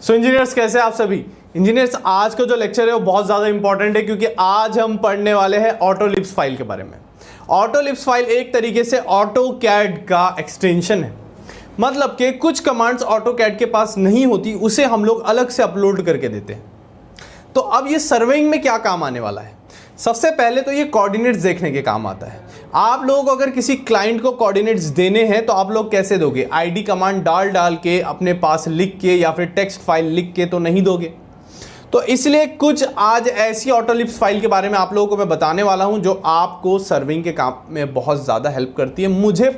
सो engineers कैसे आप सभी। इंजीनियर्स आज का जो लेक्चर है वो बहुत ज़्यादा इंपॉर्टेंट है क्योंकि आज हम पढ़ने वाले हैं ऑटोलिप्स फाइल के बारे में। ऑटोलिप्स फाइल एक तरीके से ऑटोकैड का एक्सटेंशन है, मतलब कि कुछ कमांड्स ऑटोकैड के पास नहीं होती, उसे हम लोग अलग से अपलोड करके देते हैं। तो अब ये सर्वेइंग में क्या काम आने वाला है, सबसे पहले तो ये कोऑर्डिनेट्स देखने के काम आता है। आप लोग अगर किसी क्लाइंट को कोऑर्डिनेट्स देने हैं तो आप लोग कैसे दोगे, आईडी कमांड डाल के अपने पास लिख के या फिर टेक्स्ट फाइल लिख के तो नहीं दोगे। तो इसलिए कुछ आज ऐसी ऑटोलिप्स फाइल के बारे में आप लोगों को मैं बताने वाला हूं जो आपको सर्विंग के काम में बहुत ज़्यादा हेल्प करती है। मेरी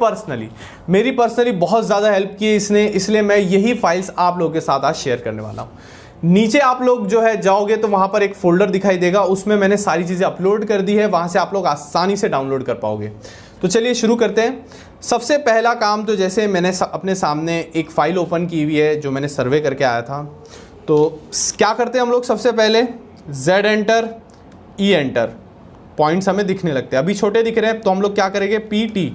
पर्सनली बहुत ज़्यादा हेल्प की है इसने, इसलिए मैं यही फाइल्स आप लोगों के साथ आज शेयर करने वाला हूँ। नीचे आप लोग जो है जाओगे तो वहाँ पर एक फोल्डर दिखाई देगा, उसमें मैंने सारी चीज़ें अपलोड कर दी है, वहाँ से आप लोग आसानी से डाउनलोड कर पाओगे। तो चलिए शुरू करते हैं। सबसे पहला काम तो जैसे मैंने अपने सामने एक फ़ाइल ओपन की हुई है जो मैंने सर्वे करके आया था। तो क्या करते हैं हम लोग, सबसे पहले Z enter E enter, points हमें दिखने लगते हैं, अभी छोटे दिख रहे हैं तो हम लोग क्या करेंगे PT,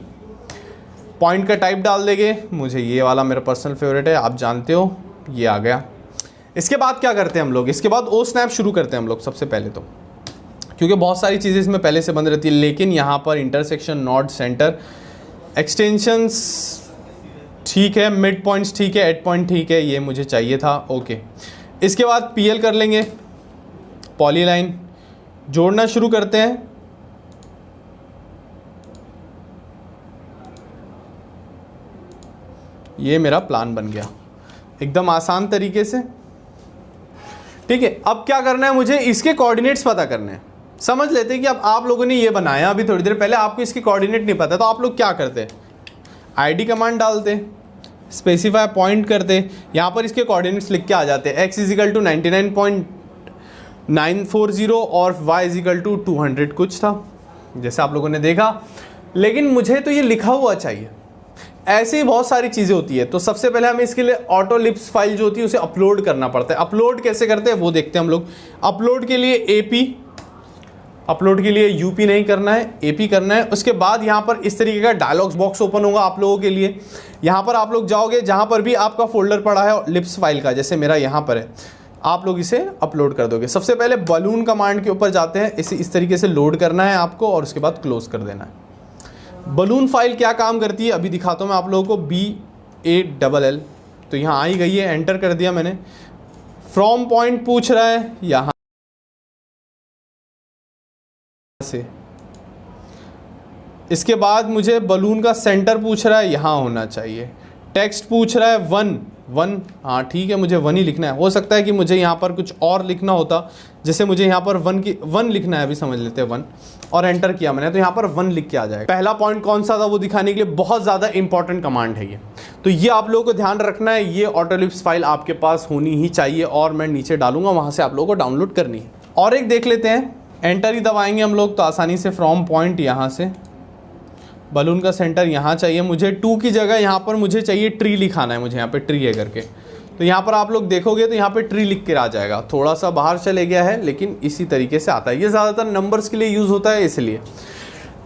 पॉइंट का टाइप डाल देंगे। मुझे ये वाला मेरा पर्सनल फेवरेट है, आप जानते हो, ये आ गया। इसके बाद क्या करते हैं हम लोग, इसके बाद O स्नैप शुरू करते हैं हम लोग सबसे पहले तो, क्योंकि बहुत सारी चीज़ें इसमें पहले से बंद रहती है, लेकिन यहाँ पर इंटरसेक्शन, नॉड, सेंटर, एक्सटेंशंस ठीक है, मिड पॉइंट्स ठीक है, एड पॉइंट ठीक है, ये मुझे चाहिए था, ओके। इसके बाद PL कर लेंगे, पॉलीलाइन जोड़ना शुरू करते हैं। ये मेरा प्लान बन गया एकदम आसान तरीके से, ठीक है। अब क्या करना है, मुझे इसके कोऑर्डिनेट्स पता करने हैं। समझ लेते हैं कि अब आप लोगों ने ये बनाया, अभी थोड़ी देर पहले आपको इसके कोऑर्डिनेट नहीं पता, तो आप लोग क्या करते हैं, आईडी कमांड डालते, स्पेसिफाई पॉइंट करते, यहाँ पर इसके कोऑर्डिनेट्स लिख के आ जाते हैं। x इजिकल टू 99.940 और y इजिकल टू 200 कुछ था, जैसे आप लोगों ने देखा, लेकिन मुझे तो ये लिखा हुआ चाहिए। ऐसे ही बहुत सारी चीज़ें होती है। तो सबसे पहले हमें इसके लिए ऑटोलिप्स फाइल जो होती है उसे अपलोड करना पड़ता है। अपलोड कैसे करते हैं वो देखते हैं हम लोग। अपलोड के लिए AP, अपलोड के लिए UP नहीं करना है, AP करना है। उसके बाद यहाँ पर इस तरीके का डायलॉग्स बॉक्स ओपन होगा आप लोगों के लिए। यहाँ पर आप लोग जाओगे, जहाँ पर भी आपका फोल्डर पड़ा है लिप्स फाइल का, जैसे मेरा यहाँ पर है, आप लोग इसे अपलोड कर दोगे। सबसे पहले बलून कमांड के ऊपर जाते हैं, इसे इस तरीके से लोड करना है आपको और उसके बाद क्लोज कर देना है। बलून फाइल क्या काम करती है अभी दिखाता हूँ मैं आप लोगों को, BALL, तो यहाँ आई गई है, एंटर कर दिया मैंने। फ्रॉम पॉइंट पूछ रहा है यहाँ से, इसके बाद मुझे बलून का सेंटर पूछ रहा है, यहाँ होना चाहिए। टेक्स्ट पूछ रहा है 1, हाँ ठीक है, मुझे 1 ही लिखना है। हो सकता है कि मुझे यहाँ पर कुछ और लिखना होता, जैसे मुझे यहाँ पर 1 लिखना है, अभी समझ लेते हैं 1, और एंटर किया मैंने तो यहाँ पर 1 लिख के आ जाएगा। पहला पॉइंट कौन सा था वो दिखाने के लिए बहुत ज़्यादा इंपॉर्टेंट कमांड है ये, तो ये आप लोगों को ध्यान रखना है। ये ऑटोलिप्स फाइल आपके पास होनी ही चाहिए और मैं नीचे डालूंगा, वहाँ से आप लोगों को डाउनलोड करनी है। और एक देख लेते हैं, एंटर ही दबाएंगे हम लोग तो आसानी से फ्रॉम पॉइंट, यहाँ से बलून का सेंटर यहाँ चाहिए मुझे, 2 की जगह यहाँ पर मुझे चाहिए ट्री लिखाना है, मुझे यहाँ पे ट्री है करके, तो यहाँ पर आप लोग देखोगे तो यहाँ पे ट्री लिख कर आ जाएगा। थोड़ा सा बाहर चले गया है लेकिन इसी तरीके से आता है, ये ज़्यादातर नंबर्स के लिए यूज़ होता है इसलिए।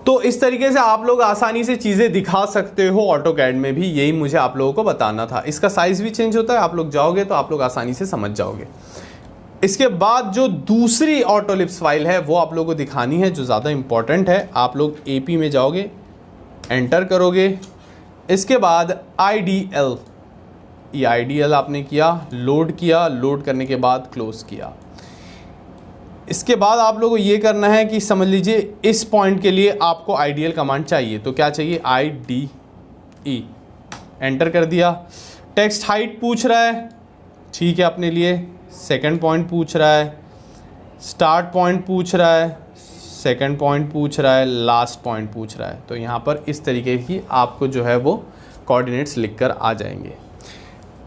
तो इस तरीके से आप लोग आसानी से चीज़ें दिखा सकते हो ऑटोकैड में भी, यही मुझे आप लोगों को बताना था। इसका साइज़ भी चेंज होता है, आप लोग जाओगे तो आप लोग आसानी से समझ जाओगे। इसके बाद जो दूसरी ऑटोलिप्स फाइल है वो आप लोगों को दिखानी है, जो ज़्यादा इंपॉर्टेंट है। आप लोग AP में जाओगे, एंटर करोगे, इसके बाद IDL, ये IDL आपने किया, लोड करने के बाद क्लोज किया। इसके बाद आप लोगों को ये करना है कि समझ लीजिए इस पॉइंट के लिए आपको IDL कमांड चाहिए, तो क्या चाहिए, IDE, एंटर कर दिया। टेक्स्ट हाइट पूछ रहा है, ठीक है अपने लिए। सेकंड पॉइंट पूछ रहा है, स्टार्ट पॉइंट पूछ रहा है, सेकंड पॉइंट पूछ रहा है, लास्ट पॉइंट पूछ रहा है। तो यहाँ पर इस तरीके की आपको जो है वो कोऑर्डिनेट्स लिखकर आ जाएंगे।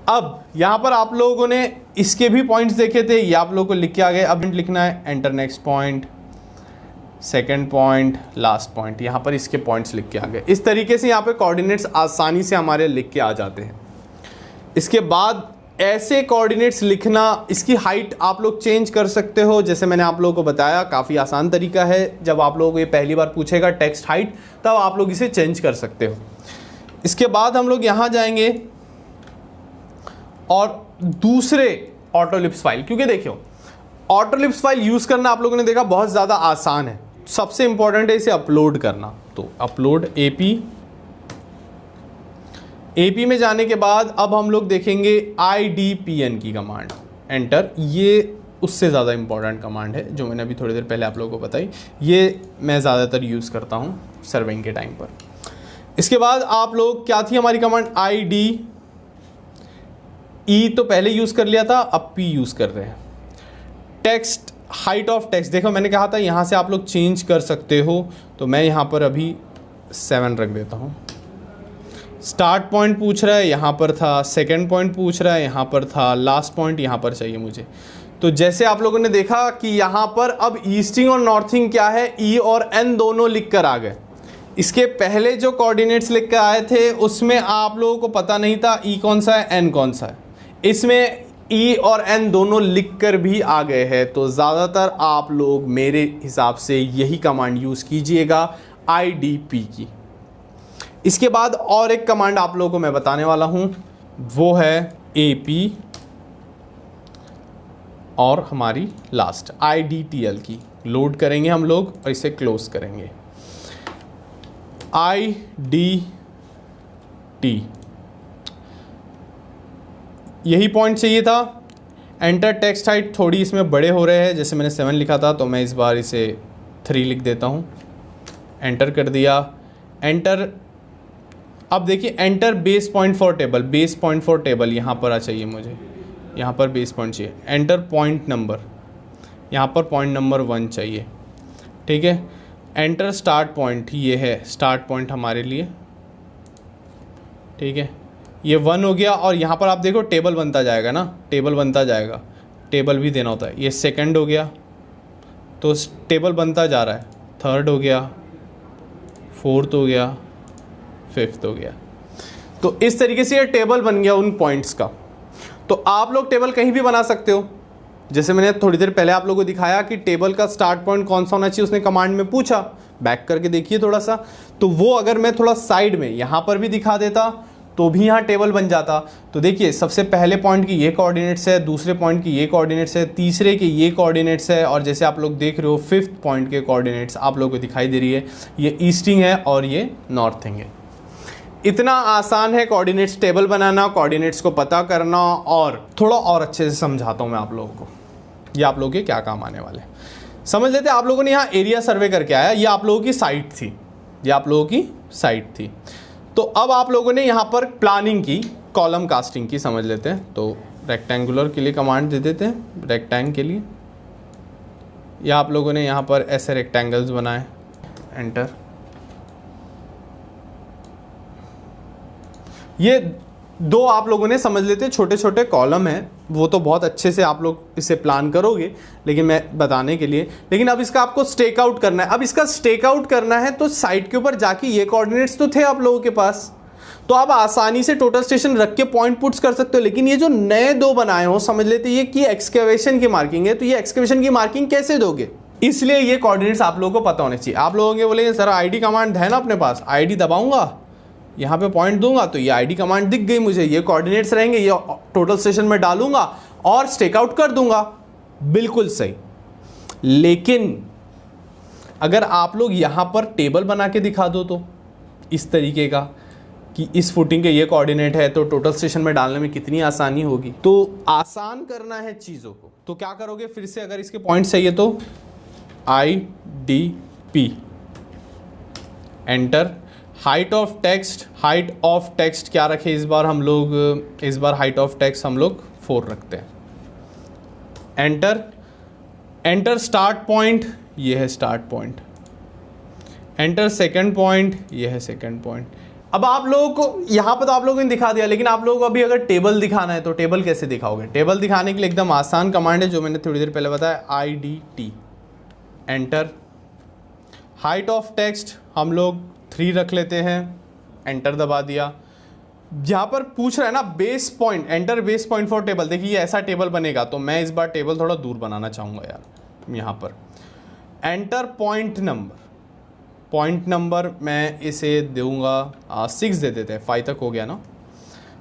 अब यहाँ पर आप लोगों ने इसके भी पॉइंट्स देखे थे, ये आप लोगों को लिख के आ गए। अब लिखना है enter next point, second point, last point, यहाँ पर इसके पॉइंट्स लिख के आ गए। इस तरीके से यहाँ पे कोऑर्डिनेट्स आसानी से हमारे लिख के आ जाते हैं। इसके बाद ऐसे कोऑर्डिनेट्स लिखना, इसकी हाइट आप लोग चेंज कर सकते हो, जैसे मैंने आप लोगों को बताया, काफ़ी आसान तरीका है। जब आप लोगों को ये पहली बार पूछेगा टेक्स्ट हाइट, तब आप लोग इसे चेंज कर सकते हो। इसके बाद हम लोग यहाँ जाएंगे और दूसरे ऑटोलिप्स फाइल, क्योंकि देखियो ऑटोलिप्स फाइल यूज़ करना आप लोगों ने देखा बहुत ज़्यादा आसान है। सबसे इंपॉर्टेंट है इसे अपलोड करना। तो अपलोड एपी में जाने के बाद अब हम लोग देखेंगे IDPN की कमांड, एंटर। ये उससे ज़्यादा इंपॉर्टेंट कमांड है जो मैंने अभी थोड़ी देर पहले आप लोगों को बताई, ये मैं ज़्यादातर यूज़ करता हूँ सर्विंग के टाइम पर। इसके बाद आप लोग क्या थी हमारी कमांड, IDE तो पहले यूज़ कर लिया था, अब P यूज़ कर रहे हैं। टेक्स्ट, हाइट ऑफ टेक्स्ट, देखो मैंने कहा था यहाँ से आप लोग चेंज कर सकते हो, तो मैं यहाँ पर अभी 7 रख देता हूँ। स्टार्ट पॉइंट पूछ रहा है, यहाँ पर था। सेकंड पॉइंट पूछ रहा है, यहाँ पर था। लास्ट पॉइंट यहाँ पर चाहिए मुझे। तो जैसे आप लोगों ने देखा कि यहाँ पर अब ईस्टिंग और नॉर्थिंग क्या है, E और N दोनों लिख कर आ गए। इसके पहले जो कोऑर्डिनेट्स लिख कर आए थे उसमें आप लोगों को पता नहीं था E कौन सा है, N कौन सा है। इसमें E और N दोनों लिख कर भी आ गए हैं। तो ज़्यादातर आप लोग मेरे हिसाब से यही कमांड यूज़ कीजिएगा, IDP की। इसके बाद और एक कमांड आप लोगों को मैं बताने वाला हूँ, वो है AP और हमारी लास्ट IDTL की। लोड करेंगे हम लोग और इसे क्लोज करेंगे। IDT, यही पॉइंट चाहिए था। एंटर टेक्स्ट हाइट थोड़ी इसमें बड़े हो रहे हैं, जैसे मैंने 7 लिखा था तो मैं इस बार इसे 3 लिख देता हूँ। एंटर कर दिया, एंटर। अब देखिए enter base point for table, base point for table यहाँ पर आ चाहिए मुझे, यहाँ पर बेस पॉइंट चाहिए। एंटर पॉइंट नंबर, यहाँ पर पॉइंट नंबर 1 चाहिए, ठीक है। एंटर स्टार्ट पॉइंट, ये है स्टार्ट पॉइंट हमारे लिए, ठीक है। ये 1 हो गया और यहाँ पर आप देखो टेबल बनता जाएगा ना, टेबल बनता जाएगा, टेबल भी देना होता है। ये सेकंड हो गया तो टेबल बनता जा रहा है। थर्ड हो गया, फोर्थ हो गया, फिफ्थ हो गया। तो इस तरीके से ये टेबल बन गया उन पॉइंट्स का। तो आप लोग टेबल कहीं भी बना सकते हो, जैसे मैंने थोड़ी देर पहले आप लोगों को दिखाया कि टेबल का स्टार्ट पॉइंट कौन सा होना चाहिए, उसने कमांड में पूछा। बैक करके देखिए थोड़ा सा, तो वो अगर मैं थोड़ा साइड में यहाँ पर भी दिखा देता तो भी यहाँ टेबल बन जाता। तो देखिए सबसे पहले पॉइंट की ये कोऑर्डिनेट्स है, दूसरे पॉइंट की ये कोऑर्डिनेट्स है, तीसरे के ये कोऑर्डिनेट्स है, और जैसे आप लोग देख रहे हो फिफ्थ पॉइंट के कोऑर्डिनेट्स आप लोगों को दिखाई दे रही है, ये ईस्टिंग है और ये नॉर्थिंग है। इतना आसान है कोऑर्डिनेट्स टेबल बनाना, कोऑर्डिनेट्स को पता करना। और थोड़ा और अच्छे से समझाता हूँ मैं आप लोगों को, ये आप लोगों के क्या काम आने वाले हैं समझ लेते हैं। आप लोगों ने यहाँ एरिया सर्वे करके आया, ये आप लोगों की साइट थी, ये आप लोगों की साइट थी। तो अब आप लोगों ने यहाँ पर प्लानिंग की, कॉलम कास्टिंग की, समझ लेते हैं। तो रेक्टेंगुलर के लिए कमांड दे देते हैं, रेक्टेंग के लिए, या आप लोगों ने यहाँ पर ऐसे रेक्टेंगल्स बनाए। एंटर। ये दो आप लोगों ने समझ लेते हैं छोटे छोटे कॉलम हैं, वो तो बहुत अच्छे से आप लोग इसे प्लान करोगे, लेकिन मैं बताने के लिए। लेकिन अब इसका आपको स्टेक आउट करना है। अब इसका स्टेक आउट करना है तो साइट के ऊपर जाके ये कोऑर्डिनेट्स तो थे आप लोगों के पास, तो आप आसानी से टोटल स्टेशन रख के पॉइंट पुट्स कर सकते हो। लेकिन ये जो नए दो बनाए हो, समझ लेते ये कि एक्सकेवेशन की मार्किंग है, तो ये एक्सकेवेशन की मार्किंग कैसे दोगे, इसलिए ये कोऑर्डिनेट्स आप लोगों को पता होने चाहिए। आप लोगों के बोलेंगे सर ID कमांड है ना अपने पास, ID दबाऊंगा, यहाँ पे पॉइंट दूंगा तो ये ID कमांड दिख गई मुझे, ये कोऑर्डिनेट्स रहेंगे, ये टोटल स्टेशन में डालूंगा और स्टेक आउट कर दूंगा, बिल्कुल सही। लेकिन अगर आप लोग यहाँ पर टेबल बना के दिखा दो तो इस तरीके का कि इस फुटिंग के ये कोऑर्डिनेट है, तो टोटल स्टेशन में डालने में कितनी आसानी होगी। तो आसान करना है चीज़ों को, तो क्या करोगे फिर से, अगर इसके पॉइंट चाहिए तो IDP, enter. Height of text, height of text क्या रखे इस बार हम लोग, इस बार हाइट ऑफ टेक्स्ट हम लोग 4 रखते हैं। एंटर। एंटर स्टार्ट पॉइंट, ये है start point. Enter second point, ये है सेकंड पॉइंट। अब आप लोगों को यहाँ पर तो आप लोगों ने दिखा दिया, लेकिन आप लोगों को अभी अगर टेबल दिखाना है तो टेबल कैसे दिखाओगे। टेबल दिखाने के लिए एकदम आसान कमांड है जो मैंने थोड़ी देर पहले बताया, IDT। Enter. Height of text हम लोग 3 रख लेते हैं। एंटर दबा दिया। यहाँ पर पूछ रहा है ना base point, enter base point for table. देखिए ये ऐसा टेबल बनेगा, तो मैं इस बार टेबल थोड़ा दूर बनाना चाहूँगा यार। यहाँ पर enter point number, point number मैं इसे दूंगा 6 दे देते हैं, 5 तक हो गया ना,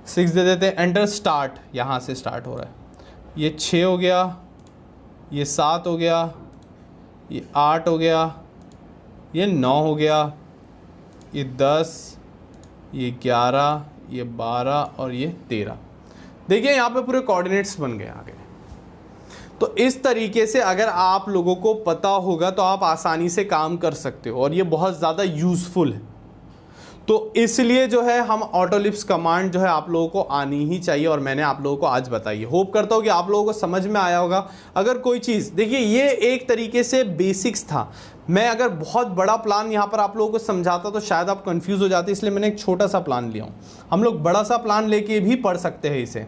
6 दे देते हैं। एंटर स्टार्ट, यहाँ से स्टार्ट हो रहा है, ये 6 हो गया, ये 7 हो गया, ये 8 हो गया, ये 9 हो गया, ये 10, ये 11, ये 12 और ये 13। देखिए यहाँ पे पूरे कोऑर्डिनेट्स बन गए आगे। तो इस तरीके से अगर आप लोगों को पता होगा तो आप आसानी से काम कर सकते हो और ये बहुत ज़्यादा यूज़फुल है। तो इसलिए जो है हम ऑटोलिप्स कमांड जो है आप लोगों को आनी ही चाहिए और मैंने आप लोगों को आज बताई है। होप करता हूँ कि आप लोगों को समझ में आया होगा। अगर कोई चीज़, देखिए ये एक तरीके से बेसिक्स था। मैं अगर बहुत बड़ा प्लान यहाँ पर आप लोगों को समझाता तो शायद आप कंफ्यूज हो जाते, इसलिए मैंने एक छोटा सा प्लान लिया हूँ। हम लोग बड़ा सा प्लान लेके भी पढ़ सकते हैं इसे।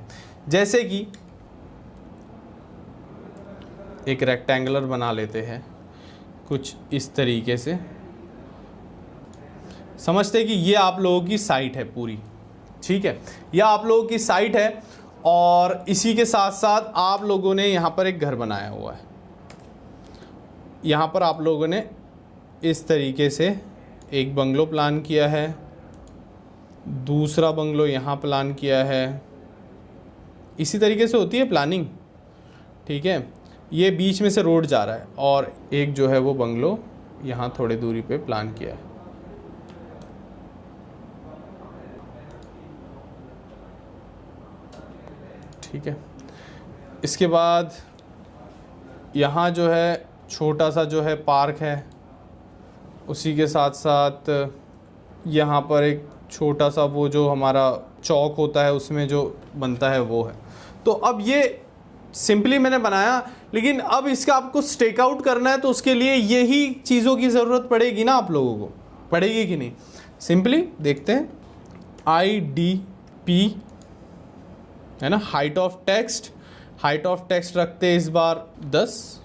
जैसे कि एक रेक्टेंगुलर बना लेते हैं कुछ इस तरीके से, समझते हैं कि ये आप लोगों की साइट है पूरी, ठीक है, यह आप लोगों की साइट है और इसी के साथ साथ आप लोगों ने यहाँ पर एक घर बनाया हुआ है। यहाँ पर आप लोगों ने इस तरीके से एक बंगलो प्लान किया है, दूसरा बंगलो यहाँ प्लान किया है। इसी तरीके से होती है प्लानिंग, ठीक है। ये बीच में से रोड जा रहा है और एक जो है वो बंगलो यहाँ थोड़ी दूरी पे प्लान किया है। ठीक है, इसके बाद यहाँ जो है छोटा सा जो है पार्क है, उसी के साथ साथ यहाँ पर एक छोटा सा वो जो हमारा चौक होता है उसमें जो बनता है वो है। तो अब ये सिंपली मैंने बनाया, लेकिन अब इसका आपको स्टेक आउट करना है तो उसके लिए यही चीज़ों की ज़रूरत पड़ेगी ना, आप लोगों को पड़ेगी कि नहीं। सिंपली देखते हैं, IDP है ना, height of text. Height of text रखते हैं इस बार 10।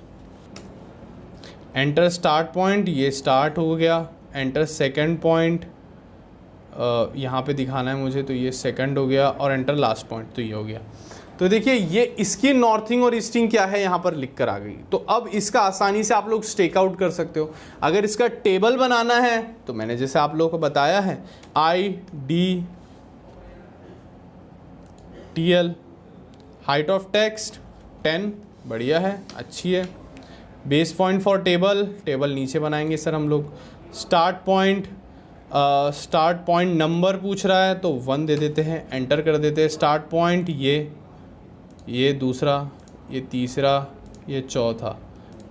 एंटर स्टार्ट पॉइंट, ये स्टार्ट हो गया। एंटर सेकंड पॉइंट, यहाँ पे दिखाना है मुझे तो ये सेकंड हो गया, और एंटर लास्ट पॉइंट तो ये हो गया। तो देखिए ये इसकी नॉर्थिंग और ईस्टिंग क्या है यहाँ पर लिख कर आ गई। तो अब इसका आसानी से आप लोग स्टेक आउट कर सकते हो। अगर इसका टेबल बनाना है तो मैंने जैसे आप लोगों को बताया है IDTL, हाइट ऑफ टेक्स्ट 10, बढ़िया है, अच्छी है। Base point for table, table नीचे बनाएंगे सर हम लोग। स्टार्ट पॉइंट नंबर पूछ रहा है तो 1 दे देते हैं, एंटर कर देते हैं। स्टार्ट पॉइंट ये दूसरा, ये तीसरा, ये चौथा,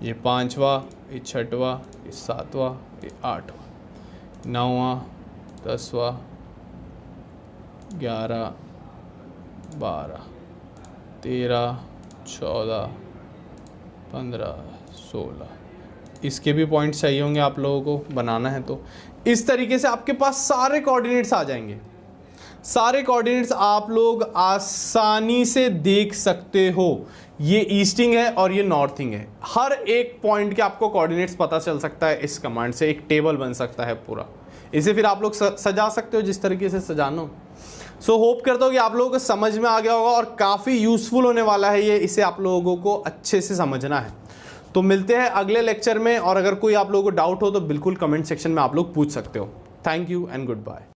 ये 5वां, ये 6वां, ये 7वां, ये 8वां, 9वां, 10वां, 11, 12, 13, 14, 15, 16। इसके भी पॉइंट्स चाहिए होंगे आप लोगों को बनाना है तो इस तरीके से आपके पास सारे कोऑर्डिनेट्स आ जाएंगे। सारे कोऑर्डिनेट्स आप लोग आसानी से देख सकते हो। ये ईस्टिंग है और ये नॉर्थिंग है। हर एक पॉइंट के आपको कोऑर्डिनेट्स पता चल सकता है इस कमांड से। एक टेबल बन सकता है पूरा। इसे फिर आप लोग सजा सकते हो जिस तरीके से सजाना हो। सो होप करता हूँ कि आप लोगों को समझ में आ गया होगा और काफ़ी यूज़फुल होने वाला है ये। इसे आप लोगों को अच्छे से समझना है। तो मिलते हैं अगले लेक्चर में, और अगर कोई आप लोगों को डाउट हो तो बिल्कुल कमेंट सेक्शन में आप लोग पूछ सकते हो। Thank you and good bye.